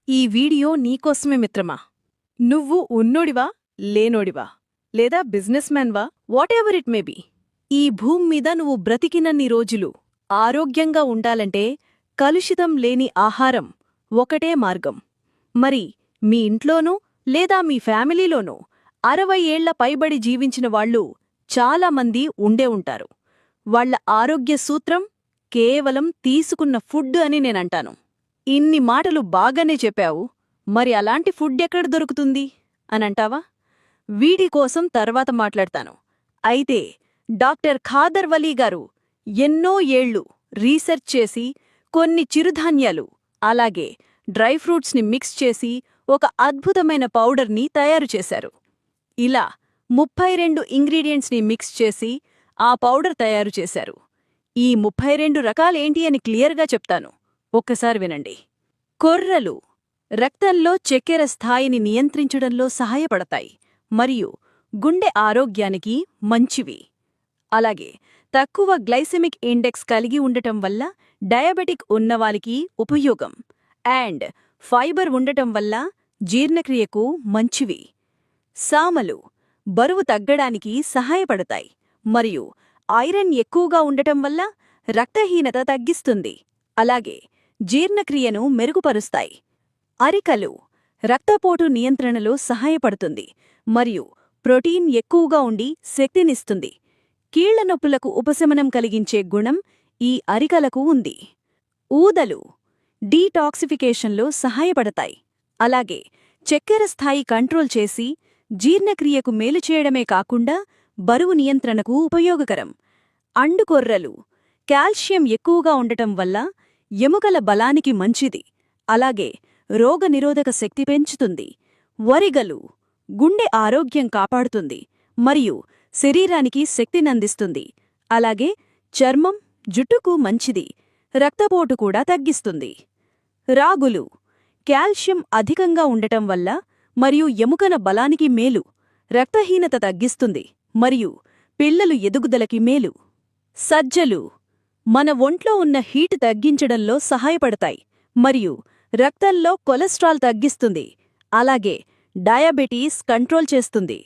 ఈ వీడియో నీకోసమే మిత్రమా. నువ్వు ఉన్నోడివా, లేనోడివా, లేదా బిజినెస్ మ్యాన్వా, వాటెవర్ ఇట్ మే బీ, ఈ భూమి మీద నువ్వు బ్రతికినన్ని రోజులు ఆరోగ్యంగా ఉండాలంటే కలుషితం లేని ఆహారం ఒకటే మార్గం. మరి మీ ఇంట్లోనూ లేదా మీ ఫ్యామిలీలోనూ 60 ఏళ్ల పైబడి జీవించిన వాళ్ళు చాలామంది ఉండే ఉంటారు. వాళ్ల ఆరోగ్య సూత్రం కేవలం తీసుకున్న ఫుడ్ అని నేనంటాను. ఇన్ని మాటలు బాగానే చెప్పావు, మరి అలాంటి ఫుడ్ ఎక్కడ దొరుకుతుంది అనంటావా? వీటి కోసం తర్వాత మాట్లాడతాను. అయితే డాక్టర్ ఖాదర్ వలీ గారు ఎన్నో ఏళ్లు రీసెర్చ్ చేసి కొన్ని చిరుధాన్యాలు అలాగే డ్రై ఫ్రూట్స్ని మిక్స్ చేసి ఒక అద్భుతమైన పౌడర్ని తయారు చేశారు. ఇలా 32 ఇంగ్రీడియంట్స్ని మిక్స్ చేసి ఆ పౌడర్ తయారు చేశారు. ఈ 32 రకాలేంటి అని క్లియర్గా చెప్తాను, ఒక్కసారి వినండి. కొర్రలు రక్తంలో చక్కెర స్థాయిని నియంత్రించడంలో సహాయపడతాయి మరియు గుండె ఆరోగ్యానికి మంచివి. అలాగే తక్కువ గ్లైసెమిక్ ఇండెక్స్ కలిగి ఉండటం వల్ల డయాబెటిక్ ఉన్నవారికి ఉపయోగం. అండ్ ఫైబర్ ఉండటం వల్ల జీర్ణక్రియకు మంచివి. సామలు బరువు తగ్గడానికి సహాయపడతాయి మరియు ఐరన్ ఎక్కువగా ఉండటం వల్ల రక్తహీనత తగ్గిస్తుంది. అలాగే జీర్ణక్రియను మెరుగుపరుస్తాయి. అరికలు రక్తపోటు నియంత్రణలో సహాయపడుతుంది మరియు ప్రోటీన్ ఎక్కువగా ఉండి శక్తినిస్తుంది. కీళ్ల నొప్పులకు ఉపశమనం కలిగించే గుణం ఈ అరికలకు ఉంది. ఊదలు డీటాక్సిఫికేషన్లో సహాయపడతాయి. అలాగే చక్కెర స్థాయి కంట్రోల్ చేసి జీర్ణక్రియకు మేలు చేయడమే కాకుండా బరువు నియంత్రణకు ఉపయోగకరం. అండుకొర్రలు కాల్షియం ఎక్కువగా ఉండటం వల్ల ఎముకల బలానికి మంచిది. అలాగే రోగనిరోధక శక్తి పెంచుతుంది. వరిగలు గుండె ఆరోగ్యం కాపాడుతుంది మరియు శరీరానికి శక్తినందిస్తుంది. అలాగే చర్మం, జుట్టుకు మంచిది. రక్తపోటు కూడా తగ్గిస్తుంది. రాగులు కాల్షియం అధికంగా ఉండటం వల్ల మరియు ఎముకల బలానికి మేలు. రక్తహీనత తగ్గిస్తుంది మరియు పిల్లలు ఎదుగుదలకి మేలు. సజ్జలు మన ఒంట్లో ఉన్న హీట్ తగ్గించడంలో సహాయపడతాయి మరియు రక్తంలో కొలెస్ట్రాల్ తగ్గిస్తుంది. అలాగే డయాబెటీస్ కంట్రోల్ చేస్తుంది.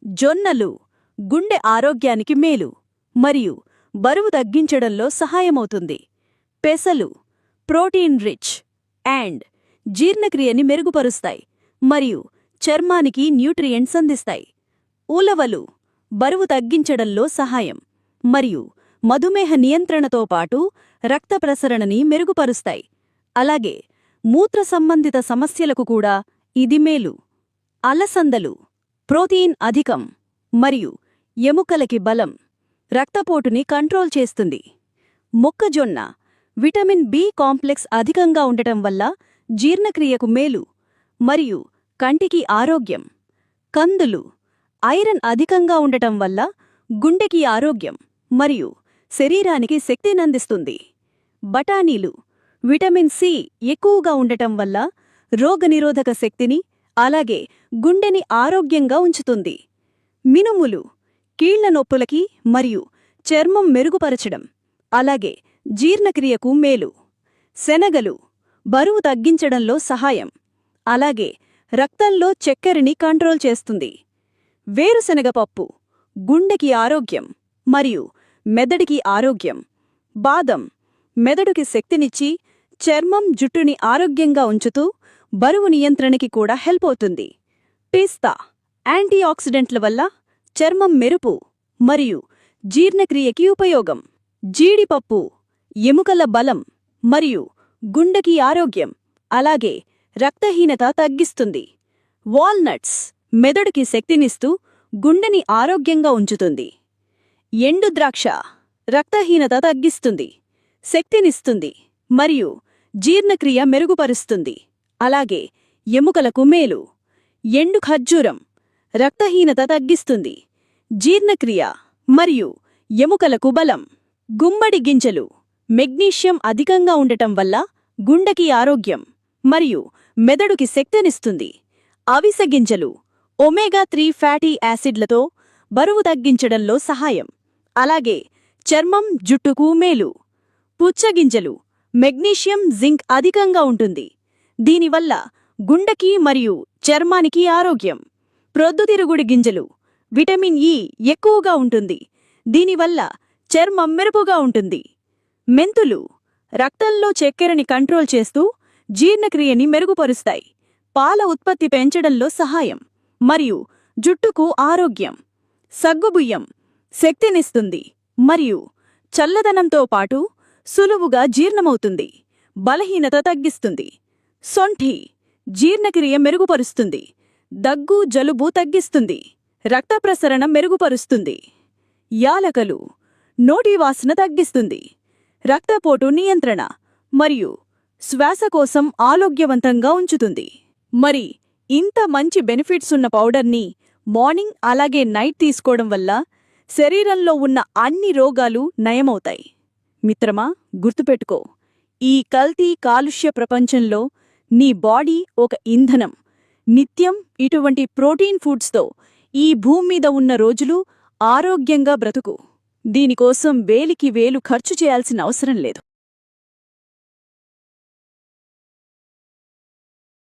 జొన్నలు గుండె ఆరోగ్యానికి మేలు మరియు బరువు తగ్గించడంలో సహాయమవుతుంది. పెసలు ప్రోటీన్ రిచ్ అండ్ జీర్ణక్రియని మెరుగుపరుస్తాయి మరియు చర్మానికి న్యూట్రియంట్స్ అందిస్తాయి. ఉలవలు బరువు తగ్గించడంలో సహాయం మరియు మధుమేహ నియంత్రణతో పాటు రక్త ప్రసరణని మెరుగుపరుస్తాయి. అలాగే మూత్ర సంబంధిత సమస్యలకు కూడా ఇది మేలు. అలసందలు ప్రోటీన్ అధికం మరియు ఎముకలకి బలం, రక్తపోటుని కంట్రోల్ చేస్తుంది. మొక్కజొన్న విటమిన్ బి కాంప్లెక్స్ అధికంగా ఉండటం వల్ల జీర్ణక్రియకు మేలు మరియు కంటికి ఆరోగ్యం. కందులు ఐరన్ అధికంగా ఉండటం వల్ల గుండెకి ఆరోగ్యం మరియు శరీరానికి శక్తినందిస్తుంది. బఠానీలు విటమిన్ సి ఎక్కువగా ఉండటం వల్ల రోగనిరోధక శక్తిని అలాగే గుండెని ఆరోగ్యంగా ఉంచుతుంది. మినుములు కీళ్ల నొప్పులకి మరియు చర్మం మెరుగుపరచడం అలాగే జీర్ణక్రియకు మేలు. శనగలు బరువు తగ్గించడంలో సహాయం అలాగే రక్తంలో చక్కెరని కంట్రోల్ చేస్తుంది. వేరుశనగపప్పు గుండెకి ఆరోగ్యం మరియు మెదడుకి ఆరోగ్యం. బాదం మెదడుకి శక్తినిచ్చి చర్మం, జుట్టుని ఆరోగ్యంగా ఉంచుతూ బరువు నియంత్రణకి కూడా హెల్ప్ అవుతుంది. పిస్తా యాంటీఆక్సిడెంట్ల వల్ల చర్మం మెరుపు మరియు జీర్ణక్రియకి ఉపయోగం. జీడిపప్పు ఎముకల బలం మరియు గుండెకి ఆరోగ్యం అలాగే రక్తహీనత తగ్గిస్తుంది. వాల్నట్స్ మెదడుకి శక్తినిస్తూ గుండెని ఆరోగ్యంగా ఉంచుతుంది. ఎండు ద్రాక్ష రక్తహీనత తగ్గిస్తుంది, శక్తినిస్తుంది మరియు జీర్ణక్రియ మెరుగుపరుస్తుంది. అలాగే ఎముకలకు మేలు. ఎండు ఖర్జూరం రక్తహీనత తగ్గిస్తుంది, జీర్ణక్రియ మరియు ఎముకలకు బలం. గుమ్మడి గింజలు మెగ్నీషియం అధికంగా ఉండటం వల్ల గుండెకి ఆరోగ్యం మరియు మెదడుకి శక్తినిస్తుంది. అవిసె గింజలు ఒమేగా-3 ఫ్యాటీ యాసిడ్లతో బరువు తగ్గించడంలో సహాయం అలాగే చర్మం, జుట్టుకు మేలు. పుచ్చగింజలు మెగ్నీషియం, జింక్ అధికంగా ఉంటుంది. దీనివల్ల గుండెకి మరియు చర్మానికి ఆరోగ్యం. ప్రొద్దుతిరుగుడు గింజలు విటమిన్ ఇ ఎక్కువగా ఉంటుంది. దీనివల్ల చర్మం మెరుపుగా ఉంటుంది. మెంతులు రక్తంలో చక్కెరని కంట్రోల్ చేస్తూ జీర్ణక్రియని మెరుగుపరుస్తాయి. పాల ఉత్పత్తి పెంచడంలో సహాయం మరియు జుట్టుకు ఆరోగ్యం. సగ్గుబియ్యం శక్తినిస్తుంది మరియు చల్లదనంతో పాటు సులువుగా జీర్ణమవుతుంది. బలహీనత తగ్గిస్తుంది. సొంఠి జీర్ణక్రియ మెరుగుపరుస్తుంది. దగ్గు జలుబు తగ్గిస్తుంది. రక్త ప్రసరణ మెరుగుపరుస్తుంది. యాలకులు నోటి వాసన తగ్గిస్తుంది. రక్తపోటు నియంత్రణ మరియు శ్వాసకోశం ఆరోగ్యవంతంగా ఉంచుతుంది. మరి ఇంత మంచి బెనిఫిట్స్ ఉన్న పౌడర్ని మార్నింగ్ అలాగే నైట్ తీసుకోవడం వల్ల శరీరంలో ఉన్న అన్ని రోగాలు నయమవుతాయి. మిత్రమా, గుర్తుపెట్టుకో, ఈ కల్తీ కాలుష్య ప్రపంచంలో నీ బాడీ ఒక ఇంధనం. నిత్యం ఇటువంటి ప్రోటీన్ ఫుడ్స్తో ఈ భూమి మీద ఉన్న రోజులు ఆరోగ్యంగా బ్రతుకు. దీనికోసం వేలికి వేలు ఖర్చు చేయాల్సిన అవసరం లేదు.